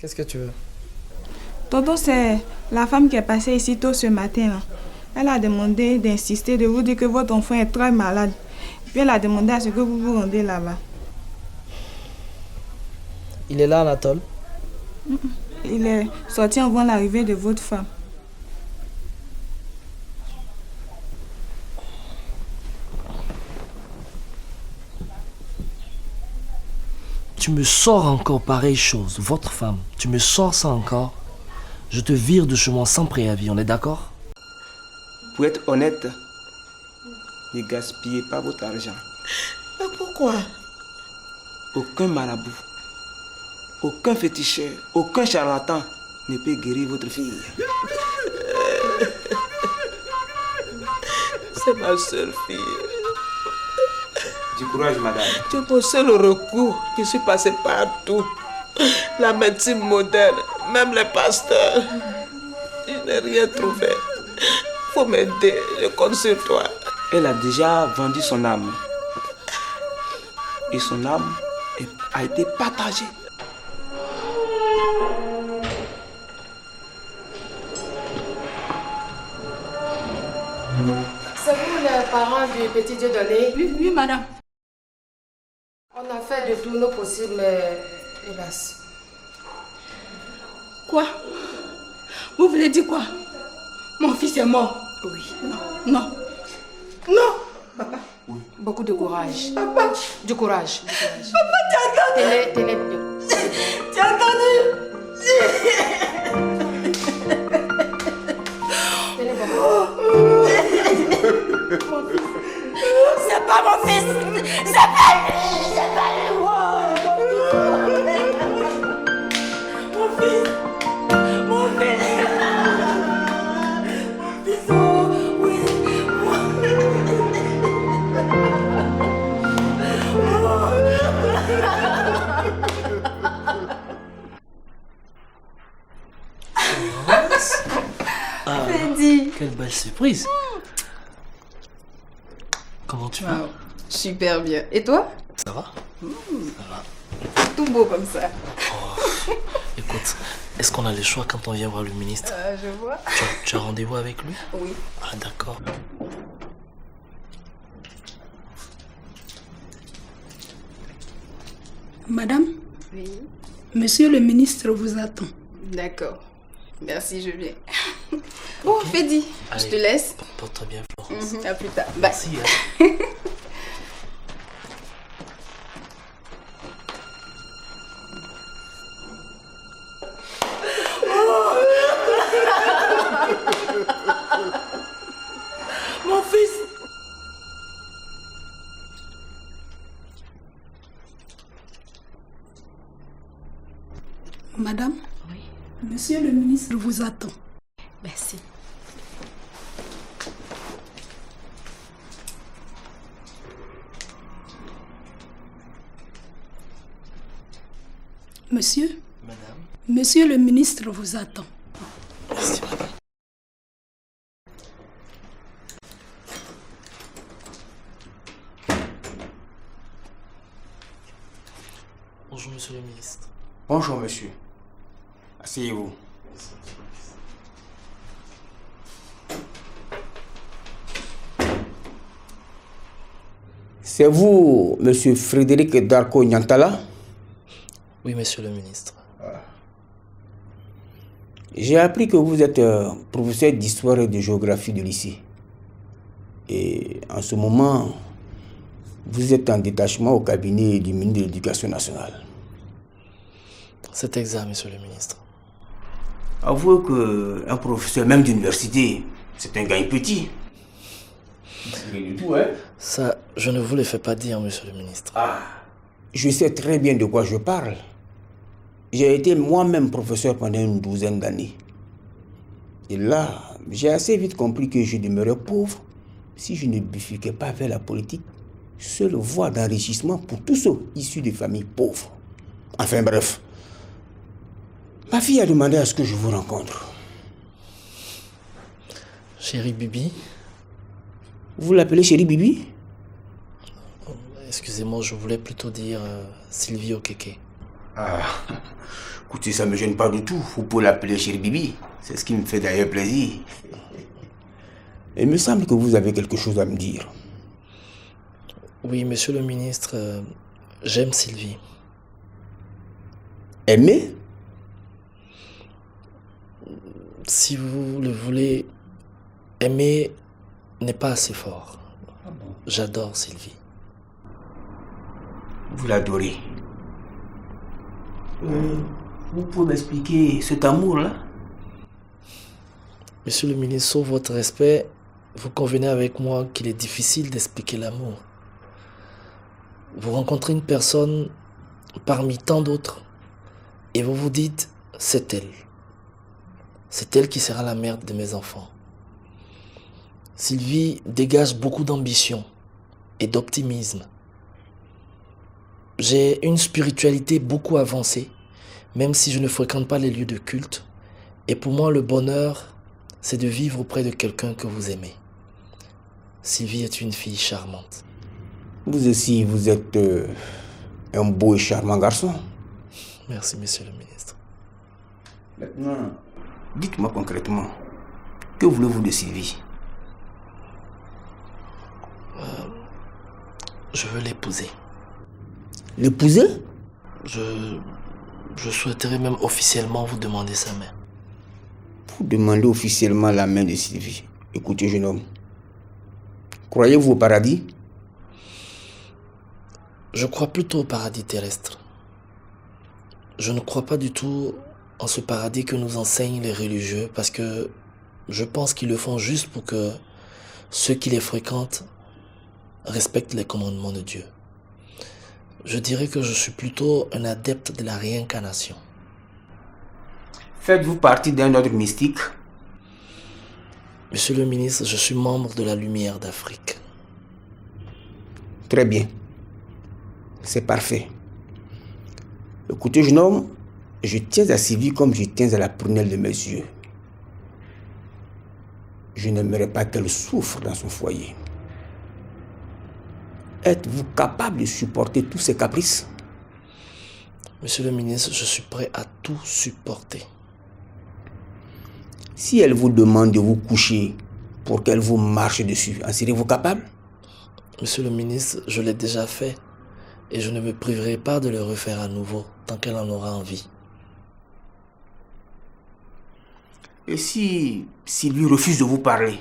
Qu'est-ce que tu veux? Toto, c'est la femme qui est passée ici tôt ce matin. Là. Elle a demandé d'insister, de vous dire que votre enfant est très malade. Puis elle a demandé à ce que vous vous rendez là-bas. Il est là, Anatole? Il est sorti avant l'arrivée de votre femme. Tu me sors encore pareille chose, votre femme. Tu me sors ça encore. Je te vire de chez moi sans préavis, on est d'accord? Pour être honnête, ne gaspillez pas votre argent. Mais pourquoi? Aucun marabout, aucun féticheur, aucun charlatan ne peut guérir votre fille. C'est ma seule fille. Du courage, madame. C'est mon seul recours. Je suis passé partout. La médecine moderne, même les pasteurs. Je n'ai rien trouvé. Faut m'aider, je compte sur toi. Elle a déjà vendu son âme. Et son âme a été partagée. C'est vous les parents du petit Dieudonné? Oui, madame. On a fait de tout nos possibles, mais hélas. Quoi? Vous voulez dire quoi? Mon fils est mort. Oui. Non. Non. Papa, oui. Beaucoup de courage. Papa. Du courage. Papa, tu as entendu? Tenez. Tu as entendu? Tenez, papa. C'est pas mon fils. C'est pas lui. C'est pas lui. Mon fils. Mon fils. Mon fils. Oh, oui. Freddy. Quelle belle surprise. Comment tu vas? Super bien. Et toi? Ça va? Ça va. Tout beau comme ça. Oh, écoute, est-ce qu'on a le choix quand on vient voir le ministre? Je vois. Tu as rendez-vous avec lui? Oui. Ah, d'accord. Madame? Oui. Monsieur le ministre vous attend. D'accord. Merci, je viens. Bon, Freddy, je te laisse. Porte-toi bien, Florence. À plus tard. Bye. Merci. Mon fils. Madame? Oui. Monsieur le ministre vous attend. Merci. Monsieur? Madame? Monsieur le ministre vous attend. Merci, madame. Bonjour, monsieur le ministre. Bonjour, monsieur. Asseyez-vous. C'est vous, monsieur Frédéric Darko Nyantala? Oui, monsieur le ministre. J'ai appris que vous êtes professeur d'histoire et de géographie de lycée. Et en ce moment, vous êtes en détachement au cabinet du ministre de l'Éducation nationale. C'est exact, monsieur le ministre. Avouez qu'un professeur même d'université, c'est un gain petit. Rien du tout, hein? Ça, je ne vous le fais pas dire, monsieur le ministre. Ah, je sais très bien de quoi je parle. J'ai été moi-même professeur pendant une douzaine d'années. Et là, j'ai assez vite compris que je demeurais pauvre si je ne bifurquais pas vers la politique, seule voie d'enrichissement pour tous ceux issus de familles pauvres. Enfin bref, ma fille a demandé à ce que je vous rencontre. Chérie Bibi? Vous l'appelez chérie Bibi? Excusez-moi, je voulais plutôt dire Sylvie Okeke. Ah, écoutez, ça ne me gêne pas du tout. Vous pouvez l'appeler chérie Bibi. C'est ce qui me fait d'ailleurs plaisir. Il me semble que vous avez quelque chose à me dire. Oui, monsieur le ministre, j'aime Sylvie. Aimer? Si vous le voulez, aimer n'est pas assez fort. J'adore Sylvie. Vous l'adorez. Vous pouvez m'expliquer cet amour-là? Monsieur le ministre, sauf votre respect, vous convenez avec moi qu'il est difficile d'expliquer l'amour. Vous rencontrez une personne parmi tant d'autres et vous vous dites, c'est elle. C'est elle qui sera la mère de mes enfants. Sylvie dégage beaucoup d'ambition et d'optimisme. J'ai une spiritualité beaucoup avancée, même si je ne fréquente pas les lieux de culte. Et pour moi, le bonheur, c'est de vivre auprès de quelqu'un que vous aimez. Sylvie est une fille charmante. Vous aussi, vous êtes un beau et charmant garçon. Merci, monsieur le ministre. Maintenant, dites-moi concrètement, que voulez-vous de Sylvie? Je veux l'épouser. L'épouser? Je souhaiterais même officiellement vous demander sa main. Vous demandez officiellement la main de Sylvie. Écoutez, jeune homme, croyez-vous au paradis? Je crois plutôt au paradis terrestre. Je ne crois pas du tout en ce paradis que nous enseignent les religieux parce que je pense qu'ils le font juste pour que ceux qui les fréquentent respectent les commandements de Dieu. Je dirais que je suis plutôt un adepte de la réincarnation. Faites-vous partie d'un ordre mystique? Monsieur le ministre, je suis membre de la Lumière d'Afrique. Très bien. C'est parfait. Écoutez, jeune homme, je tiens à Sylvie comme je tiens à la prunelle de mes yeux. Je n'aimerais pas qu'elle souffre dans son foyer. Êtes-vous capable de supporter tous ces caprices? Monsieur le ministre, je suis prêt à tout supporter. Si elle vous demande de vous coucher pour qu'elle vous marche dessus, en serez-vous capable? Monsieur le ministre, je l'ai déjà fait et je ne me priverai pas de le refaire à nouveau tant qu'elle en aura envie. Et si Sylvie refuse de vous parler,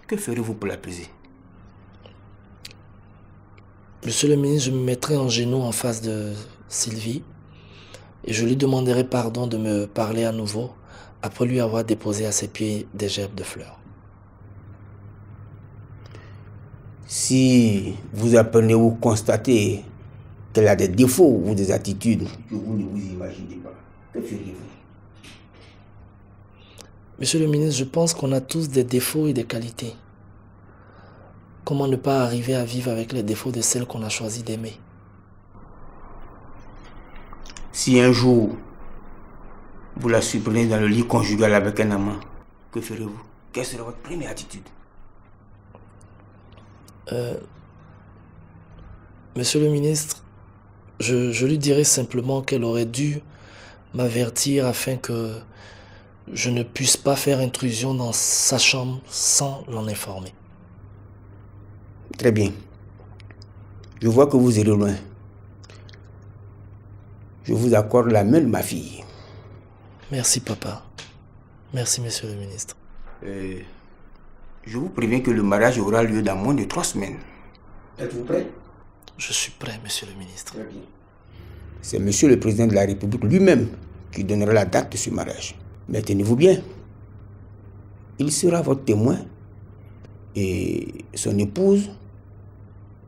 que ferez-vous pour l'apaiser? Monsieur le ministre, je me mettrai en genoux en face de Sylvie et je lui demanderai pardon de me parler à nouveau après lui avoir déposé à ses pieds des gerbes de fleurs. Si vous apprenez ou constatez qu'elle a des défauts ou des attitudes que vous ne vous imaginez pas, que feriez-vous? Monsieur le ministre, je pense qu'on a tous des défauts et des qualités. Comment ne pas arriver à vivre avec les défauts de celle qu'on a choisi d'aimer? Si un jour, vous la surprenez dans le lit conjugal avec un amant, que ferez-vous? Quelle sera votre première attitude? Monsieur le ministre, je lui dirais simplement qu'elle aurait dû m'avertir afin que je ne puisse pas faire intrusion dans sa chambre sans l'en informer. Très bien. Je vois que vous irez loin. Je vous accorde la main de ma fille. Merci, papa. Merci, monsieur le ministre. Je vous préviens que le mariage aura lieu dans moins de 3 semaines. Êtes-vous prêt? Je suis prêt, monsieur le ministre. Très bien. C'est monsieur le président de la République lui-même qui donnera la date de ce mariage. Mais tenez-vous bien. Il sera votre témoin et son épouse,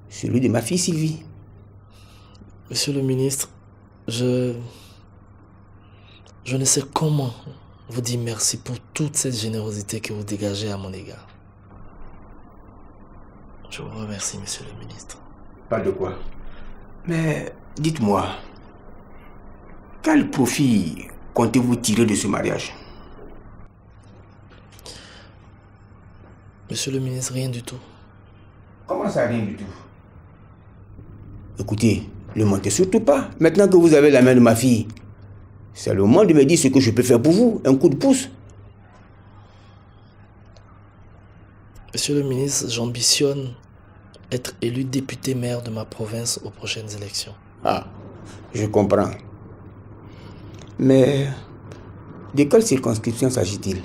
celui de ma fille Sylvie. Monsieur le ministre, je ne sais comment vous dire merci pour toute cette générosité que vous dégagez à mon égard. Je vous remercie, monsieur le ministre. Pas de quoi. Mais dites-moi, quel profit comptez-vous tirer de ce mariage? Monsieur le ministre, rien du tout. Comment ça, rien du tout? Écoutez, Ne mentez surtout pas. Maintenant que vous avez la main de ma fille, c'est le moment de me dire ce que je peux faire pour vous. Un coup de pouce. Monsieur le ministre, j'ambitionne être élu député maire de ma province aux prochaines élections. Ah, je comprends. Mais de quelle circonscription s'agit-il?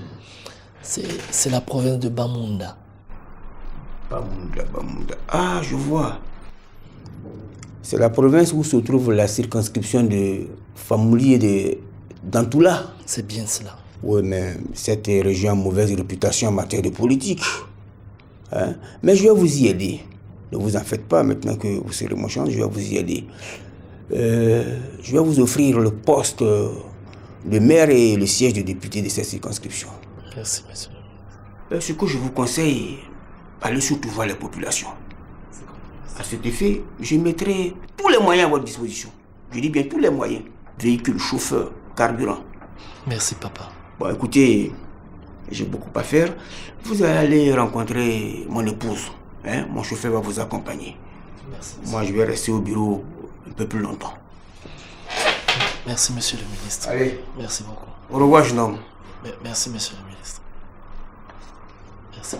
C'est la province de Bamunda. Bamunda. Ah, je vois. C'est la province où se trouve la circonscription de Famouli et de Dantoula. C'est bien cela. Oui, mais cette région a mauvaise réputation en matière de politique. Hein? Mais je vais vous y aider. Ne vous en faites pas, maintenant que vous serez mon chance, je vais vous y aider. Je vais vous offrir le poste de maire et le siège de député de cette circonscription. Merci, monsieur. Ce que je vous conseille, allez surtout voir les populations. À cet effet, je mettrai tous les moyens à votre disposition. Je dis bien tous les moyens. Véhicules, chauffeurs, carburant. Merci, papa. Bon, écoutez, j'ai beaucoup à faire. Vous allez aller rencontrer mon épouse. Hein? Mon chauffeur va vous accompagner. Merci. Moi, je vais rester au bureau un peu plus longtemps. Merci, monsieur le ministre. Allez. Merci beaucoup. Au revoir, jeune homme. Merci, monsieur le ministre. Merci.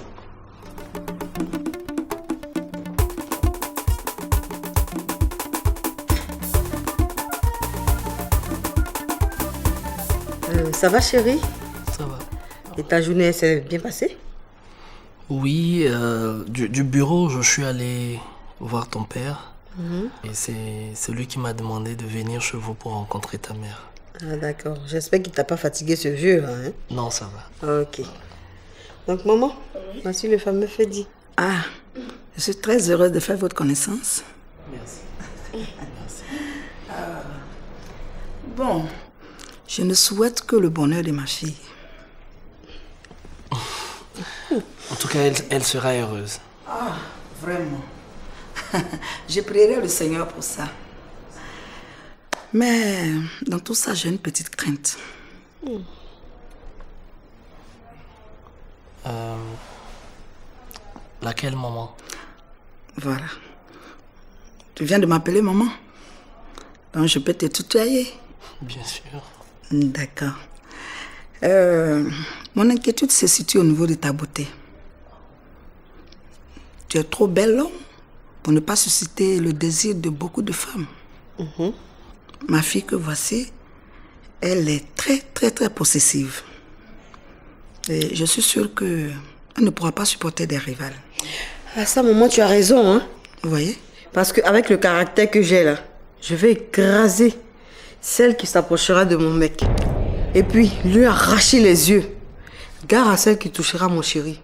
Ça va, chérie? Ça va. Et ta journée s'est bien passée? Oui, du bureau, je suis allé voir ton père. Et c'est lui qui m'a demandé de venir chez vous pour rencontrer ta mère. Ah, d'accord. J'espère qu'il t'a pas fatigué ce vieux, hein? Non, ça va. Ok. Donc, maman, voici le fameux Fedi. Ah, je suis très heureuse de faire votre connaissance. Merci. Merci. Bon, je ne souhaite que le bonheur de ma fille. En tout cas, elle sera heureuse. Ah, vraiment. Je prierai le Seigneur pour ça. Mais dans tout ça, j'ai une petite crainte. Laquelle, maman? Voilà. Tu viens de m'appeler maman. Donc je peux te tutoyer. Bien sûr. D'accord. Mon inquiétude se situe au niveau de ta beauté. Tu es trop belle homme pour ne pas susciter le désir de beaucoup de femmes. Ma fille que voici, elle est très, très, très possessive. Et je suis sûre qu'elle ne pourra pas supporter des rivales. Ah, ça, maman, tu as raison, hein? Vous voyez? Parce qu'avec le caractère que j'ai là, je vais écraser celle qui s'approchera de mon mec. Et puis, lui arracher les yeux. Gare à celle qui touchera mon chéri.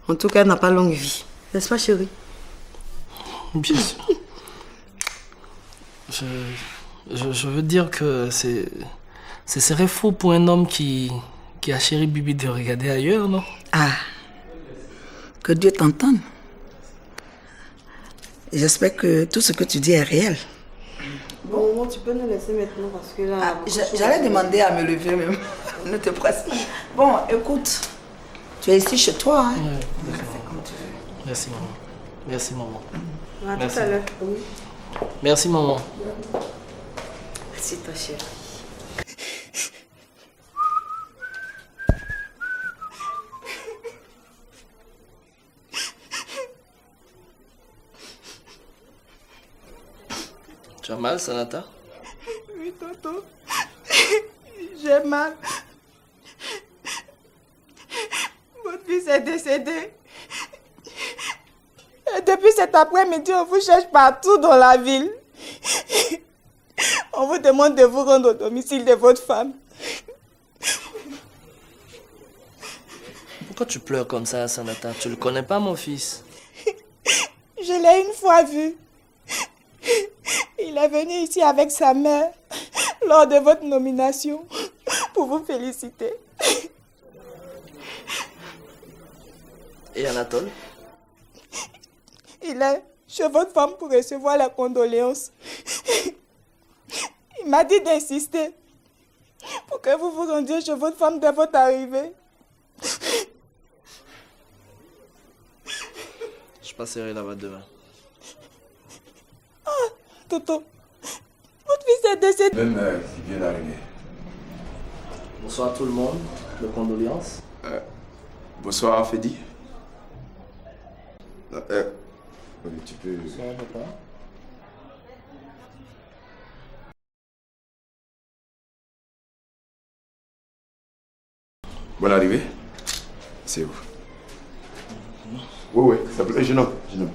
En tout cas, elle n'a pas longue vie. N'est-ce pas, chéri? Bien sûr. Je veux dire que ce serait faux pour un homme qui a chéri Bibi de regarder ailleurs, non? Ah, que Dieu t'entende. J'espère que tout ce que tu dis est réel. Bon, maman, tu peux nous laisser maintenant parce que là... J'allais demander à me lever même. Ne te presse pas. Bon, écoute, tu es ici chez toi. Hein? Ouais, comme tu veux. Merci, maman. Merci, maman. À Merci. tout à l'heure. Oui. Merci, maman. Merci, ta chérie. Tu as mal, Sanata? Oui, tonton. J'ai mal. Votre fils est décédé. Et depuis cet après-midi, on vous cherche partout dans la ville. On vous demande de vous rendre au domicile de votre femme. Pourquoi tu pleures comme ça, Sanata? Tu le connais pas, mon fils? Je l'ai une fois vu. Il est venu ici avec sa mère lors de votre nomination pour vous féliciter. Et Anatole? Il est chez votre femme pour recevoir la condoléance. Il m'a dit d'insister pour que vous vous rendiez chez votre femme dès votre arrivée. Je passerai là-bas demain. Ah, tonton, est décédé. Même qui vient d'arriver. Bonsoir tout le monde, mes condoléances. Bonsoir Fedi. Oui, tu peux... Bonsoir papa. Bonne arrivée. C'est où? Oui, oui, ça plaît. Jeune homme. Bien.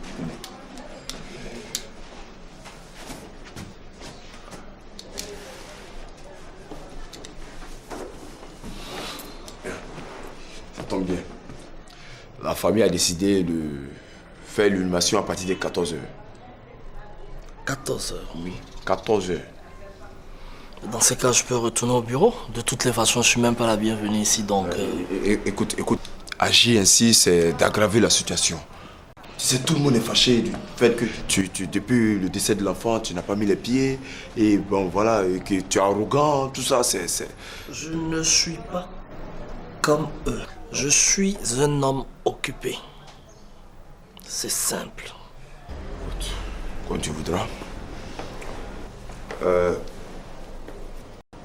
Ça tombe bien. La famille a décidé de faire l'inhumation à partir de 14h. 14h. Oui, 14h. Dans ces cas, je peux retourner au bureau. De toutes les façons, je suis même pas la bienvenue ici, donc... Écoute, agir ainsi, c'est d'aggraver la situation. Tu sais, tout le monde est fâché du fait que depuis le décès de l'enfant, tu n'as pas mis les pieds. Et bon, voilà, et que tu es arrogant, tout ça, c'est... Je ne suis pas comme eux. Je suis un homme occupé. C'est simple. Comme tu voudras.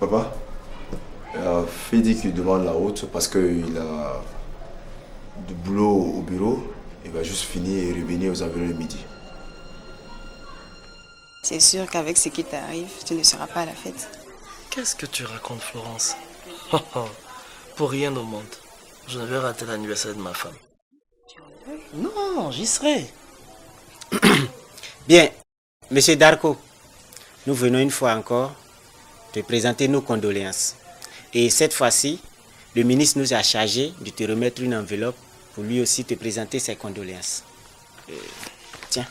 Papa, Fedi qui demande la haute parce qu'il a du boulot au bureau. Il va juste finir et revenir aux environs de midi. C'est sûr qu'avec ce qui t'arrive, tu ne seras pas à la fête. Qu'est-ce que tu racontes, Florence? Pour rien au monde. Je ne vais rater l'anniversaire de ma femme. Non, j'y serai. Bien, Monsieur Darko, nous venons une fois encore te présenter nos condoléances. Et cette fois-ci, le ministre nous a chargé de te remettre une enveloppe pour lui aussi te présenter ses condoléances. Tiens.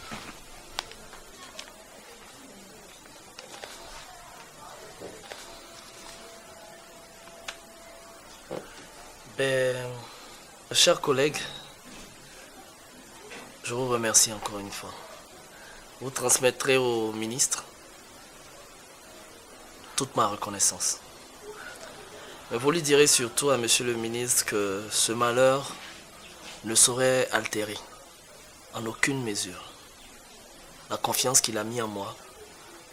Chers collègues, je vous remercie encore une fois. Vous transmettrez au ministre toute ma reconnaissance. Mais vous lui direz surtout à monsieur le ministre que ce malheur ne saurait altérer en aucune mesure la confiance qu'il a mis en moi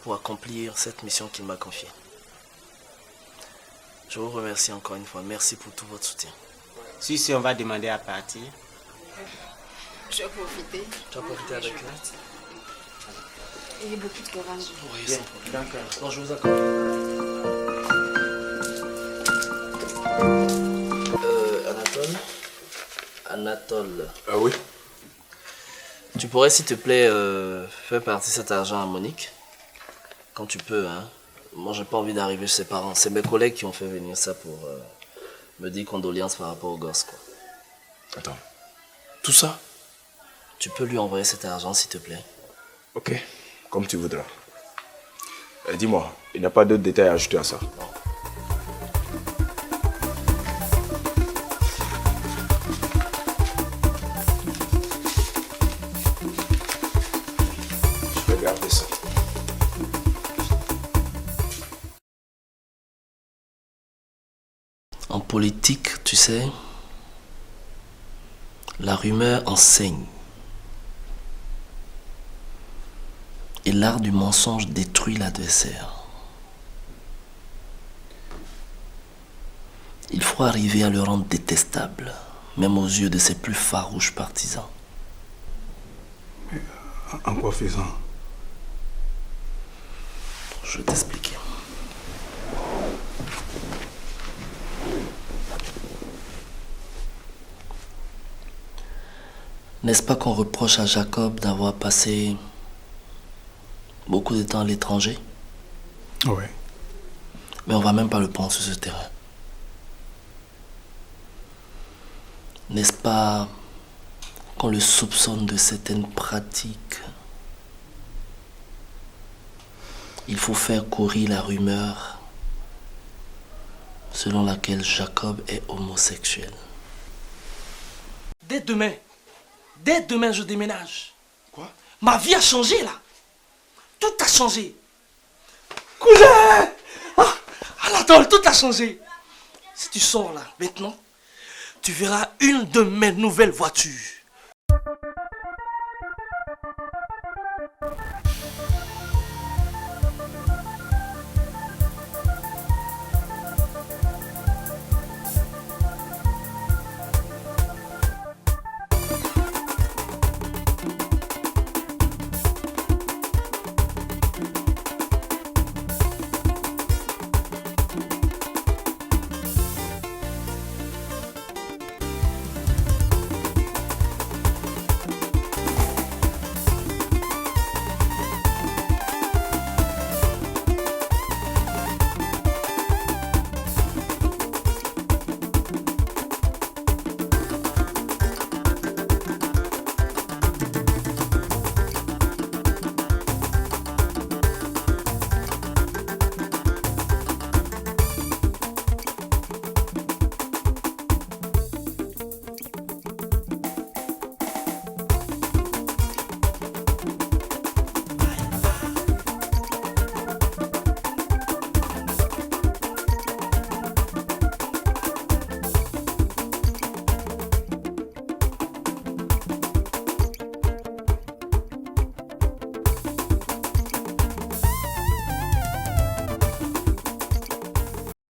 pour accomplir cette mission qu'il m'a confiée. Je vous remercie encore une fois. Merci pour tout votre soutien. Si on va demander à partir. Je vais profiter. Tu vas profiter avec eux. Et beaucoup de courage. Oui, sans problème. D'accord. Non, je vous accompagne. Anatole. Ah oui. Tu pourrais, s'il te plaît, faire partir cet argent à Monique. Quand tu peux, hein. Moi, j'ai pas envie d'arriver chez ses parents. C'est mes collègues qui ont fait venir ça pour me dire condoléances par rapport au gosse, quoi. Attends. Tout ça? Tu peux lui envoyer cet argent, s'il te plaît. Ok. Comme tu voudras. Dis-moi, il n'y a pas d'autres détails à ajouter à ça? Non. Je vais garder ça. En politique, tu sais, la rumeur enseigne. Et l'art du mensonge détruit l'adversaire. Il faut arriver à le rendre détestable, même aux yeux de ses plus farouches partisans. Mais en quoi faisant? Je vais t'expliquer. N'est-ce pas qu'on reproche à Jacob d'avoir passé beaucoup de temps à l'étranger? Oui. Mais on va même pas le prendre sur ce terrain. N'est-ce pas qu'on le soupçonne de certaines pratiques? Il faut faire courir la rumeur selon laquelle Jacob est homosexuel. Dès demain, je déménage. Quoi? Ma vie a changé là. Tout a changé. Cousin! Ah, Anatole, tout a changé. Si tu sors là maintenant, tu verras une de mes nouvelles voitures.